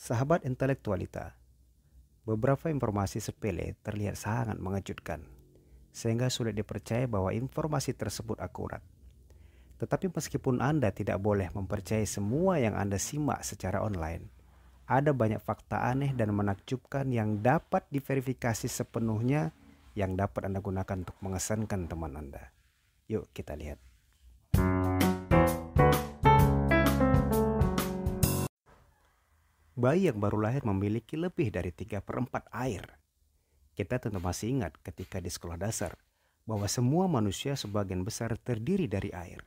Sahabat intelektualita, beberapa informasi sepele terlihat sangat mengejutkan, sehingga sulit dipercaya bahwa informasi tersebut akurat. Tetapi meskipun Anda tidak boleh mempercayai semua yang Anda simak secara online, ada banyak fakta aneh dan menakjubkan yang dapat diverifikasi sepenuhnya yang dapat Anda gunakan untuk mengesankan teman Anda. Yuk kita lihat. Bayi yang baru lahir memiliki lebih dari 3/4 air. Kita tentu masih ingat ketika di sekolah dasar bahwa semua manusia sebagian besar terdiri dari air.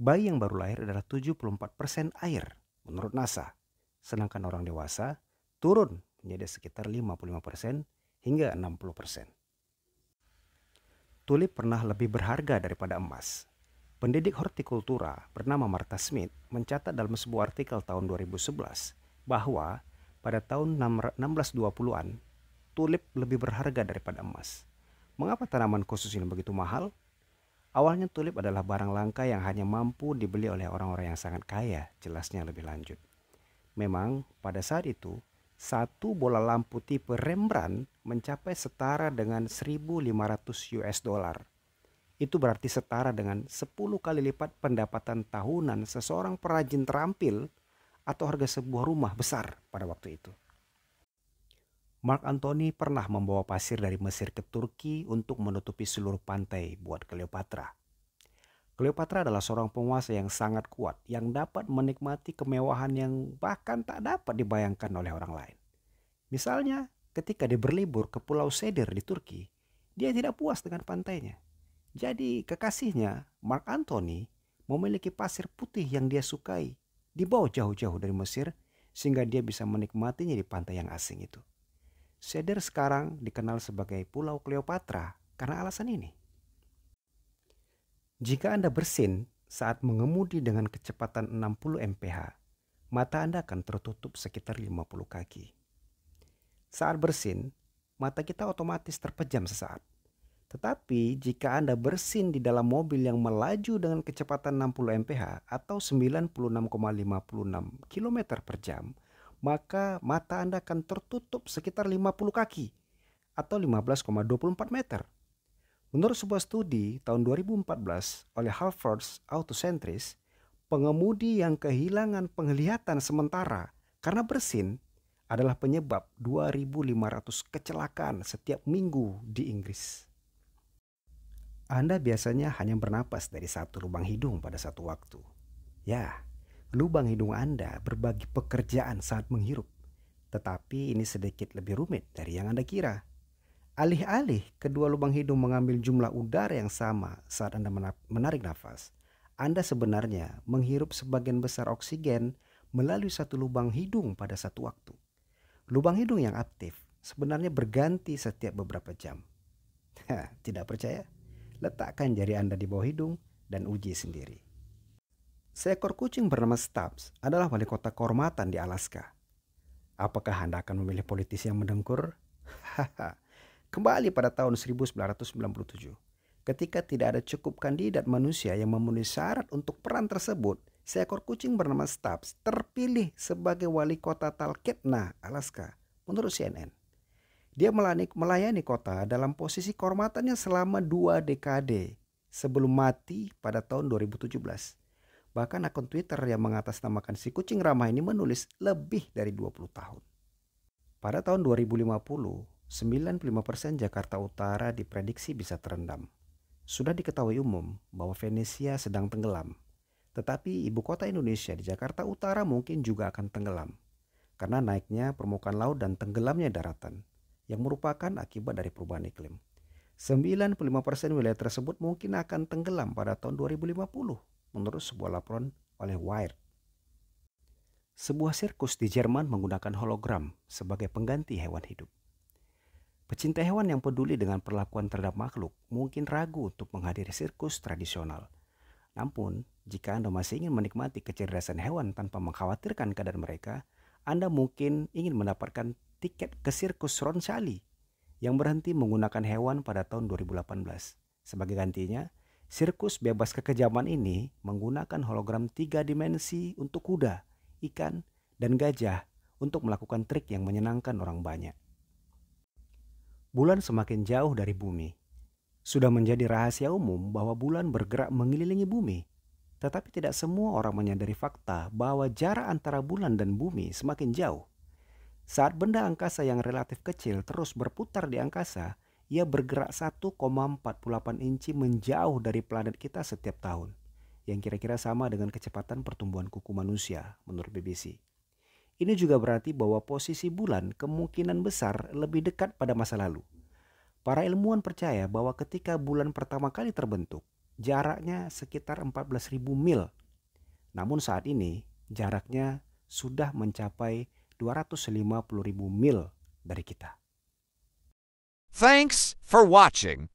Bayi yang baru lahir adalah 74% air menurut NASA. Sedangkan orang dewasa turun menjadi sekitar 55% hingga 60%. Tulip pernah lebih berharga daripada emas. Pendidik hortikultura bernama Martha Smith mencatat dalam sebuah artikel tahun 2011 bahwa pada tahun 1620-an tulip lebih berharga daripada emas. Mengapa tanaman khusus ini begitu mahal? Awalnya tulip adalah barang langka yang hanya mampu dibeli oleh orang-orang yang sangat kaya, jelasnya lebih lanjut. Memang pada saat itu, satu bola lampu tipe Rembrandt mencapai setara dengan 1.500 US dollar. Itu berarti setara dengan 10 kali lipat pendapatan tahunan seseorang perajin terampil atau harga sebuah rumah besar pada waktu itu. Mark Antony pernah membawa pasir dari Mesir ke Turki untuk menutupi seluruh pantai buat Cleopatra. Cleopatra adalah seorang penguasa yang sangat kuat yang dapat menikmati kemewahan yang bahkan tak dapat dibayangkan oleh orang lain. Misalnya, ketika dia berlibur ke Pulau Cedar di Turki, dia tidak puas dengan pantainya. Jadi kekasihnya, Mark Antony, memiliki pasir putih yang dia sukai, dibawa jauh-jauh dari Mesir sehingga dia bisa menikmatinya di pantai yang asing itu. Cedar sekarang dikenal sebagai Pulau Cleopatra karena alasan ini. Jika Anda bersin saat mengemudi dengan kecepatan 60 mph, mata Anda akan tertutup sekitar 50 kaki. Saat bersin, mata kita otomatis terpejam sesaat. Tetapi jika Anda bersin di dalam mobil yang melaju dengan kecepatan 60 mph atau 96,56 km per jam, maka mata Anda akan tertutup sekitar 50 kaki atau 15,24 meter. Menurut sebuah studi tahun 2014 oleh Harvard Autocentric, pengemudi yang kehilangan penglihatan sementara karena bersin adalah penyebab 2.500 kecelakaan setiap minggu di Inggris. Anda biasanya hanya bernapas dari satu lubang hidung pada satu waktu. Ya, lubang hidung Anda berbagi pekerjaan saat menghirup. Tetapi ini sedikit lebih rumit dari yang Anda kira. Alih-alih kedua lubang hidung mengambil jumlah udara yang sama saat Anda menarik nafas, Anda sebenarnya menghirup sebagian besar oksigen melalui satu lubang hidung pada satu waktu. Lubang hidung yang aktif sebenarnya berganti setiap beberapa jam. Tidak percaya? Letakkan jari Anda di bawah hidung dan uji sendiri. Seekor kucing bernama Stubbs adalah wali kota kehormatan di Alaska. Apakah Anda akan memilih politisi yang mendengkur? Kembali pada tahun 1997, ketika tidak ada cukup kandidat manusia yang memenuhi syarat untuk peran tersebut, seekor kucing bernama Stubbs terpilih sebagai wali kota Talkeetna, Alaska, menurut CNN. Dia melayani kota dalam posisi kehormatannya selama 2 dekade sebelum mati pada tahun 2017. Bahkan akun Twitter yang mengatasnamakan si kucing ramah ini menulis lebih dari 20 tahun. Pada tahun 2050, 95% Jakarta Utara diprediksi bisa terendam. Sudah diketahui umum bahwa Venesia sedang tenggelam. Tetapi ibu kota Indonesia di Jakarta Utara mungkin juga akan tenggelam karena naiknya permukaan laut dan tenggelamnya daratan, yang merupakan akibat dari perubahan iklim. 95% wilayah tersebut mungkin akan tenggelam pada tahun 2050 menurut sebuah laporan oleh Wired. Sebuah sirkus di Jerman menggunakan hologram sebagai pengganti hewan hidup. Pecinta hewan yang peduli dengan perlakuan terhadap makhluk mungkin ragu untuk menghadiri sirkus tradisional. Namun, jika Anda masih ingin menikmati kecerdasan hewan tanpa mengkhawatirkan keadaan mereka, Anda mungkin ingin mendapatkan tiket ke sirkus Roncalli yang berhenti menggunakan hewan pada tahun 2018. Sebagai gantinya, sirkus bebas kekejaman ini menggunakan hologram 3 dimensi untuk kuda, ikan, dan gajah untuk melakukan trik yang menyenangkan orang banyak. Bulan semakin jauh dari bumi. Sudah menjadi rahasia umum bahwa bulan bergerak mengelilingi bumi. Tetapi tidak semua orang menyadari fakta bahwa jarak antara bulan dan bumi semakin jauh. Saat benda angkasa yang relatif kecil terus berputar di angkasa, ia bergerak 1,48 inci menjauh dari planet kita setiap tahun, yang kira-kira sama dengan kecepatan pertumbuhan kuku manusia menurut BBC. Ini juga berarti bahwa posisi bulan kemungkinan besar lebih dekat pada masa lalu. Para ilmuwan percaya bahwa ketika bulan pertama kali terbentuk, jaraknya sekitar 14.000 mil. Namun saat ini, jaraknya sudah mencapai 250.000 mil dari kita. Thanks for watching.